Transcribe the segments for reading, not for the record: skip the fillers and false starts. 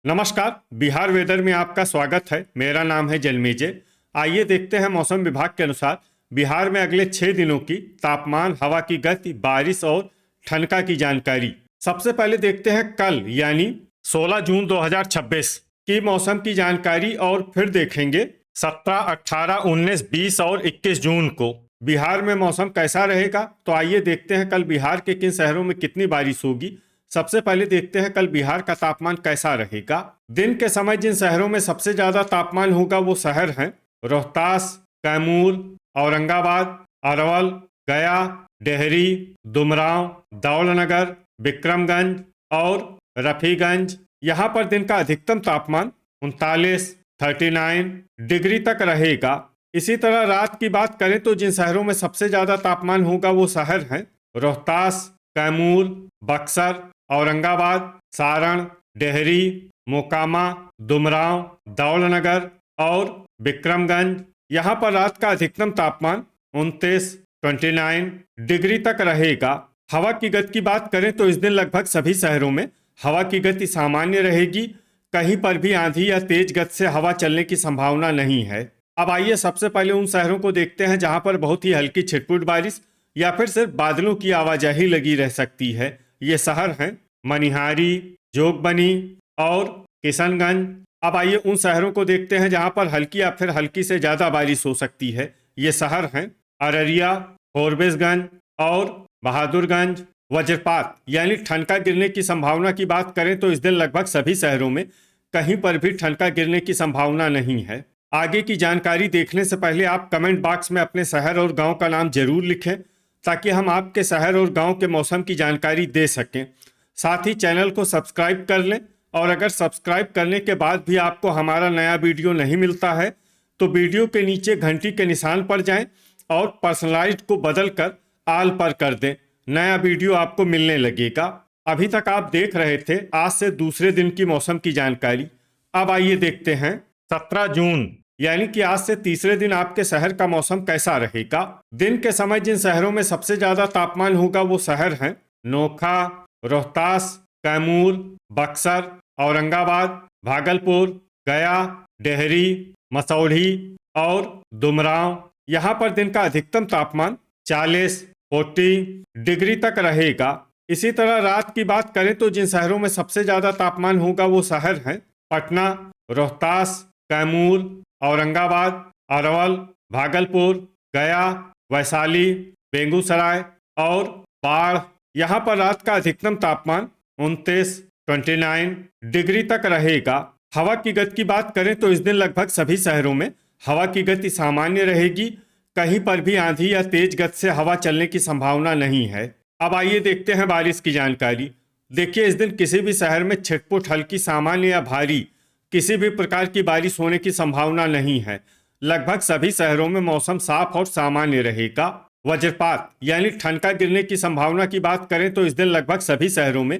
नमस्कार। बिहार वेदर में आपका स्वागत है। मेरा नाम है जन्मेजय। आइए देखते हैं मौसम विभाग के अनुसार बिहार में अगले 6 दिनों की तापमान, हवा की गति, बारिश और ठनका की जानकारी। सबसे पहले देखते हैं कल यानी 16 जून 2026 की मौसम की जानकारी और फिर देखेंगे 17, 18, 19, 20 और 21 जून को बिहार में मौसम कैसा रहेगा। तो आइए देखते हैं कल बिहार के किन शहरों में कितनी बारिश होगी। सबसे पहले देखते हैं कल बिहार का तापमान कैसा रहेगा। दिन के समय जिन शहरों में सबसे ज्यादा तापमान होगा वो शहर हैं रोहतास, कैमूर, औरंगाबाद, अरवल, गया, डेहरी, डुमरांव, दौलनगर, विक्रमगंज और रफीगंज। यहाँ पर दिन का अधिकतम तापमान 39, 39 डिग्री तक रहेगा। इसी तरह रात की बात करें तो जिन शहरों में सबसे ज्यादा तापमान होगा वो शहर हैं रोहतास, कैमूर, बक्सर, औरंगाबाद, सारण, डेहरी, मोकामा, डुमरांव, दौलनगर और विक्रमगंज। यहाँ पर रात का अधिकतम तापमान 29, 29 डिग्री तक रहेगा। हवा की गति की बात करें तो इस दिन लगभग सभी शहरों में हवा की गति सामान्य रहेगी। कहीं पर भी आंधी या तेज गति से हवा चलने की संभावना नहीं है। अब आइए सबसे पहले उन शहरों को देखते हैं जहां पर बहुत ही हल्की छिटपुट बारिश या फिर सिर्फ बादलों की आवाजाही लगी रह सकती है। ये शहर हैं मनिहारी, जोगबनी और किशनगंज। अब आइए उन शहरों को देखते हैं जहां पर हल्की या फिर हल्की से ज्यादा बारिश हो सकती है। ये शहर हैं अररिया, फॉरबिसगंज और बहादुरगंज। वज्रपात यानी ठनका गिरने की संभावना की बात करें तो इस दिन लगभग सभी शहरों में कहीं पर भी ठनका गिरने की संभावना नहीं है। आगे की जानकारी देखने से पहले आप कमेंट बॉक्स में अपने शहर और गांव का नाम जरूर लिखें ताकि हम आपके शहर और गांव के मौसम की जानकारी दे सकें। साथ ही चैनल को सब्सक्राइब कर लें और अगर सब्सक्राइब करने के बाद भी आपको हमारा नया वीडियो नहीं मिलता है तो वीडियो के नीचे घंटी के निशान पर जाएं और पर्सनलाइज्ड को बदल कर आल पर कर दें। नया वीडियो आपको मिलने लगेगा। अभी तक आप देख रहे थे आज से दूसरे दिन की मौसम की जानकारी। अब आइए देखते हैं 17 जून यानी कि आज से तीसरे दिन आपके शहर का मौसम कैसा रहेगा। दिन के समय जिन शहरों में सबसे ज्यादा तापमान होगा वो शहर हैं नोखा, रोहतास, कैमूर, बक्सर, औरंगाबाद, भागलपुर, गया, डेहरी, मसौढ़ी और डुमरांव। यहाँ पर दिन का अधिकतम तापमान 40, 40 डिग्री तक रहेगा। इसी तरह रात की बात करें तो जिन शहरों में सबसे ज्यादा तापमान होगा वो शहर हैं पटना, रोहतास, कैमूर, औरंगाबाद, अरवल, भागलपुर, गया, वैशाली, बेगूसराय और बाढ़। यहाँ पर रात का अधिकतम तापमान 29, 29 डिग्री तक रहेगा। हवा की गति की बात करें तो इस दिन लगभग सभी शहरों में हवा की गति सामान्य रहेगी। कहीं पर भी आंधी या तेज गति से हवा चलने की संभावना नहीं है। अब आइए देखते हैं बारिश की जानकारी। देखिए इस दिन किसी भी शहर में छिटपुट, हल्की, सामान्य या भारी किसी भी प्रकार की बारिश होने की संभावना नहीं है। लगभग सभी शहरों में मौसम साफ और सामान्य रहेगा। वज्रपात यानी ठनका गिरने की संभावना की बात करें तो इस दिन लगभग सभी शहरों में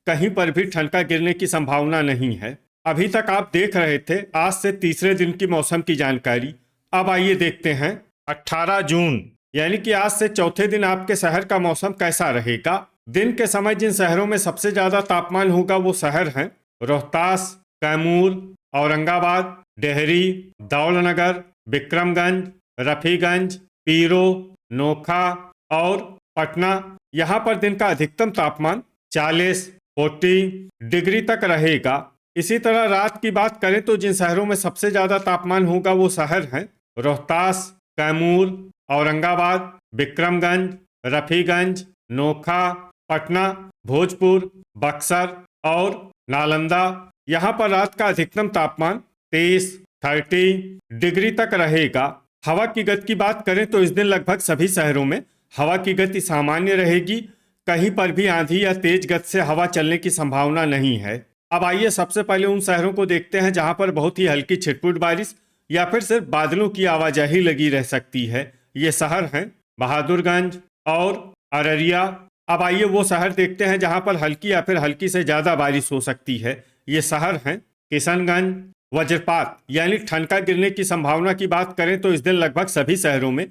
कहीं पर भी ठनका गिरने की संभावना नहीं है। अभी तक आप देख रहे थे आज से तीसरे दिन की मौसम की जानकारी। अब आइए देखते हैं 18 जून यानी कि आज से चौथे दिन आपके शहर का मौसम कैसा रहेगा। दिन के समय जिन शहरों में सबसे ज्यादा तापमान होगा वो शहर हैं रोहतास, कैमूर, औरंगाबाद, डेहरी, दौलनगर, विक्रमगंज, रफीगंज, पीरो, नोखा और पटना। यहाँ पर दिन का अधिकतम तापमान 40, 40 डिग्री तक रहेगा। इसी तरह रात की बात करें तो जिन शहरों में सबसे ज्यादा तापमान होगा वो शहर हैं रोहतास, कैमूर, औरंगाबाद, विक्रमगंज, रफीगंज, नोखा, पटना, भोजपुर, बक्सर और नालंदा। यहाँ पर रात का अधिकतम तापमान 23, 30 डिग्री तक रहेगा। हवा की गति की बात करें तो इस दिन लगभग सभी शहरों में हवा की गति सामान्य रहेगी। कहीं पर भी आंधी या तेज गति से हवा चलने की संभावना नहीं है। अब आइए सबसे पहले उन शहरों को देखते हैं जहां पर बहुत ही हल्की छिटपुट बारिश या फिर सिर्फ बादलों की आवाजाही लगी रह सकती है। ये शहर हैं बहादुरगंज और अररिया। अब आइए वो शहर देखते हैं जहां पर हल्की या फिर हल्की से ज्यादा बारिश हो सकती है। ये शहर हैं किशनगंज। वज्रपात यानी ठनका गिरने की संभावना की बात करें तो इस दिन लगभग सभी शहरों में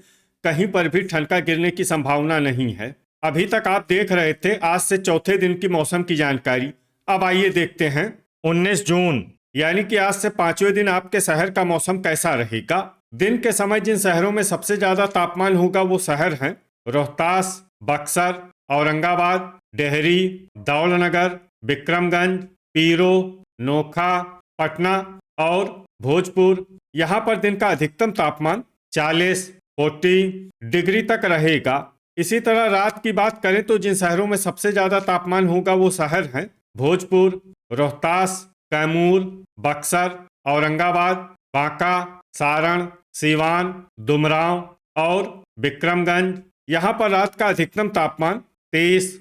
कहीं पर भी ठनका गिरने की संभावना नहीं है। अभी तक आप देख रहे थे आज से चौथे दिन की मौसम की जानकारी। अब आइए देखते हैं 19 जून यानी कि आज से 5वें दिन आपके शहर का मौसम कैसा रहेगा? दिन के समय जिन शहरों में सबसे ज्यादा तापमान होगा वो शहर हैं रोहतास, बक्सर, औरंगाबाद, डेहरी, दौलनगर, विक्रमगंज, पीरो, नोखा, पटना और भोजपुर। यहाँ पर दिन का अधिकतम तापमान 40 डिग्री तक रहेगा। इसी तरह रात की बात करें तो जिन शहरों में सबसे ज्यादा तापमान होगा वो शहर हैं भोजपुर, रोहतास, कैमूर, बक्सर, औरंगाबाद, बांका, सारण, सीवान, दुमराव और विक्रमगंज। यहाँ पर रात का अधिकतम तापमान 30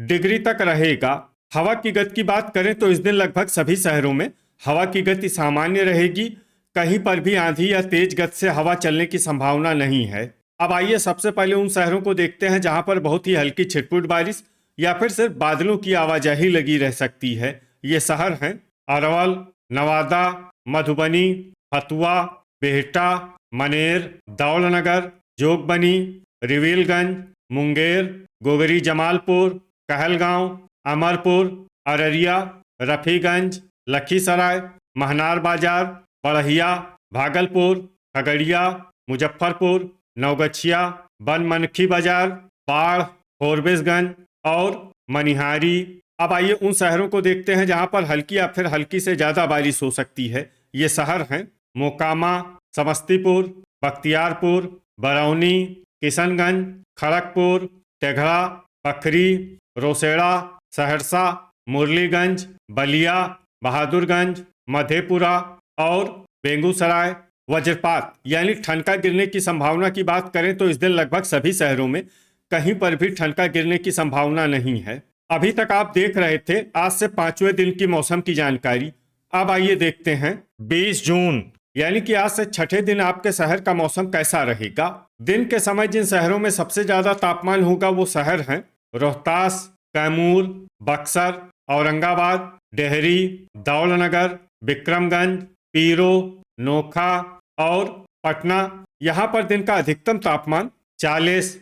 डिग्री तक रहेगा। हवा की गति की बात करें तो इस दिन लगभग सभी शहरों में हवा की गति सामान्य रहेगी। कहीं पर भी आंधी या तेज गति से हवा चलने की संभावना नहीं है। अब आइए सबसे पहले उन शहरों को देखते हैं जहां पर बहुत ही हल्की छिटपुट बारिश या फिर सिर्फ बादलों की आवाजाही लगी रह सकती है। ये शहर हैं अरवल, नवादा, मधुबनी, हथुआ, बिहटा, मनेर, दौलनगर, जोगबनी, रिविलगंज, मुंगेर, गोगरी जमालपुर, कहलगांव, अमरपुर, अररिया, रफीगंज, लखीसराय, महनार बाजार, बड़हिया, भागलपुर, खगड़िया, मुजफ्फरपुर, नवगछिया, बनमनखी बाजार, बाढ़, फोरबिसगंज और मनिहारी। अब आइए उन शहरों को देखते हैं जहां पर हल्की या फिर हल्की से ज्यादा बारिश हो सकती है। ये शहर हैं मोकामा, समस्तीपुर, बख्तियारपुर, बरौनी, किशनगंज, खड़गपुर, तेघड़ा, पखरी, रोसेड़ा, सहरसा, मुरलीगंज, बलिया, बहादुरगंज, मधेपुरा और बेगूसराय। वज्रपात यानी ठनका गिरने की संभावना की बात करें तो इस दिन लगभग सभी शहरों में कहीं पर भी ठनका गिरने की संभावना नहीं है। अभी तक आप देख रहे थे आज से 5वें दिन की मौसम की जानकारी। अब आइए देखते हैं 20 जून यानी कि आज से छठे दिन आपके शहर का मौसम कैसा रहेगा। दिन के समय जिन शहरों में सबसे ज्यादा तापमान होगा वो शहर हैं रोहतास, कैमूर, बक्सर, औरंगाबाद, डेहरी, दौलनगर, विक्रमगंज, पीरो, नोखा और पटना। यहाँ पर दिन का अधिकतम तापमान 40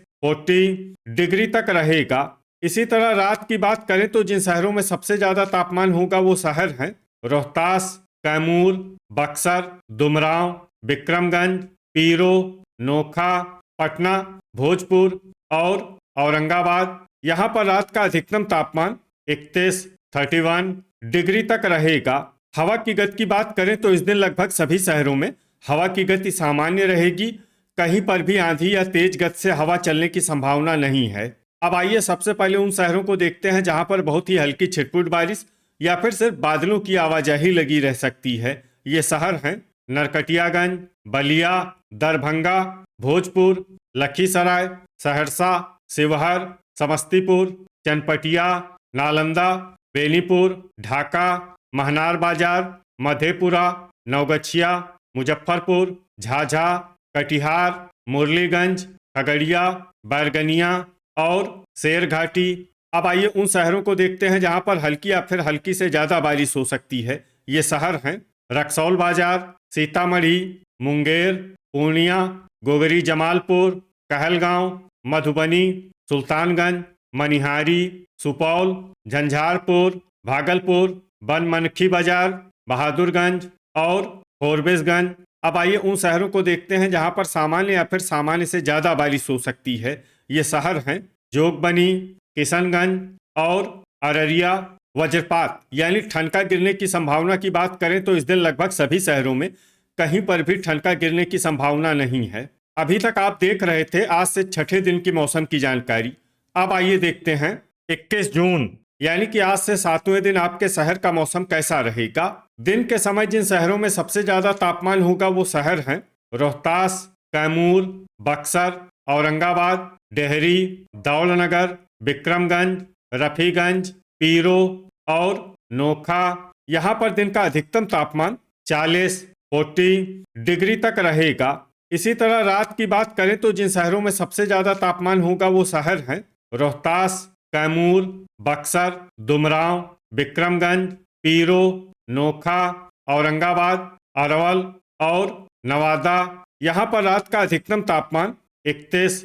डिग्री तक रहेगा। इसी तरह रात की बात करें तो जिन शहरों में सबसे ज्यादा तापमान होगा वो शहर हैं रोहतास, कैमूर, बक्सर, दुमराव, विक्रमगंज, पीरो, नोखा, पटना, भोजपुर और औरंगाबाद। यहाँ पर रात का अधिकतम तापमान 31 डिग्री तक रहेगा। हवा की गति की बात करें तो इस दिन लगभग सभी शहरों में हवा की गति सामान्य रहेगी। कहीं पर भी आंधी या तेज गति से हवा चलने की संभावना नहीं है। अब आइए सबसे पहले उन शहरों को देखते हैं जहां पर बहुत ही हल्की छिटपुट बारिश या फिर सिर्फ बादलों की आवाजाही लगी रह सकती है। ये शहर हैं नरकटियागंज, बलिया, दरभंगा, भोजपुर, लखीसराय, सहरसा, शिवहर, समस्तीपुर, चनपटिया, नालंदा, बेनीपुर, ढाका, महनार बाजार, मधेपुरा, नवगछिया, मुजफ्फरपुर, झाझा, कटिहार, मुरलीगंज, खगड़िया, बैरगनिया और शेरघाटी। अब आइए उन शहरों को देखते हैं जहां पर हल्की या फिर हल्की से ज्यादा बारिश हो सकती है। ये शहर हैं रक्सौल बाजार, सीतामढ़ी, मुंगेर, पूर्णिया, गोगरी जमालपुर, कहलगांव, मधुबनी, सुल्तानगंज, मनिहारी, सुपौल, झंझारपुर, भागलपुर, बनमनखी बाजार, बहादुरगंज और फोरबिसगंज। अब आइए उन शहरों को देखते हैं जहां पर सामान्य या फिर सामान्य से ज्यादा बारिश हो सकती है। ये शहर हैं जोगबनी, किशनगंज और अररिया। वज्रपात यानी ठनका गिरने की संभावना की बात करें तो इस दिन लगभग सभी शहरों में कहीं पर भी ठनका गिरने की संभावना नहीं है। अभी तक आप देख रहे थे आज से छठे दिन की मौसम की जानकारी। अब आइए देखते हैं 21 जून यानी कि आज से 7वें दिन आपके शहर का मौसम कैसा रहेगा। दिन के समय जिन शहरों में सबसे ज्यादा तापमान होगा वो शहर हैं रोहतास, कैमूर, बक्सर, औरंगाबाद, डेहरी, दौलनगर, विक्रमगंज, रफीगंज, पीरो और नोखा। यहाँ पर दिन का अधिकतम तापमान 40 डिग्री तक रहेगा। इसी तरह रात की बात करें तो जिन शहरों में सबसे ज्यादा तापमान होगा वो शहर हैं रोहतास, कैमूर, बक्सर, दुमराव, विक्रमगंज, पीरो, नोखा, औरंगाबाद, अरवल और नवादा। यहाँ पर रात का अधिकतम तापमान 31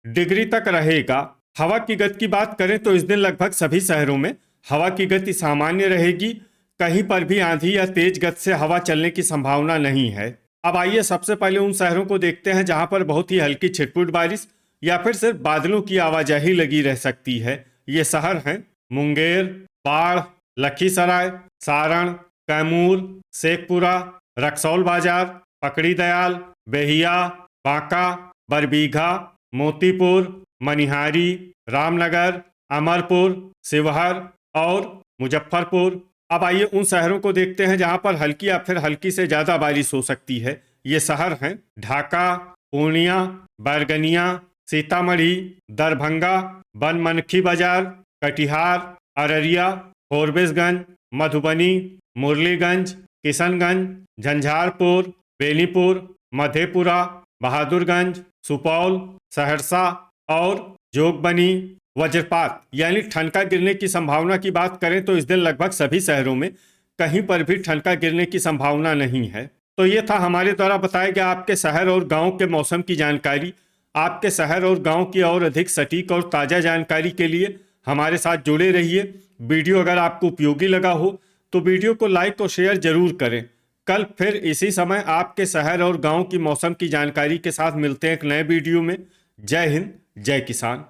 डिग्री तक रहेगा। हवा की गति की बात करें तो इस दिन लगभग सभी शहरों में हवा की गति सामान्य रहेगी, कहीं पर भी आंधी या तेज गति से हवा चलने की संभावना नहीं है। अब आइए सबसे पहले उन शहरों को देखते हैं जहां पर बहुत ही हल्की छिटपुट बारिश या फिर सिर्फ बादलों की आवाजाही लगी रह सकती है। ये शहर हैं मुंगेर, बाढ़, लखीसराय, सारण, कैमूर, शेखपुरा, रक्सौल बाजार, पकड़ी दयाल, बेहिया, बांका, बरबीघा, मोतीपुर, मनिहारी, रामनगर, अमरपुर, शिवहर और मुजफ्फरपुर। अब आइए उन शहरों को देखते हैं जहां पर हल्की या फिर हल्की से ज्यादा बारिश हो सकती है। ये शहर हैं ढाका, पूर्णिया, बैरगनिया, सीतामढ़ी, दरभंगा, बनमनखी बाजार, कटिहार, अररिया, फॉरबिसगंज, मधुबनी, मुरलीगंज, किशनगंज, झंझारपुर, बेनीपुर, मधेपुरा, बहादुरगंज, सुपौल, सहरसा और जोगबनी। वज्रपात यानी ठनका गिरने की संभावना की बात करें तो इस दिन लगभग सभी शहरों में कहीं पर भी ठनका गिरने की संभावना नहीं है। तो ये था हमारे द्वारा बताया गया आपके शहर और गांव के मौसम की जानकारी। आपके शहर और गांव की और अधिक सटीक और ताज़ा जानकारी के लिए हमारे साथ जुड़े रहिए। वीडियो अगर आपको उपयोगी लगा हो तो वीडियो को लाइक और शेयर जरूर करें। कल फिर इसी समय आपके शहर और गांव की मौसम की जानकारी के साथ मिलते हैं एक नए वीडियो में। जय हिंद, जय किसान।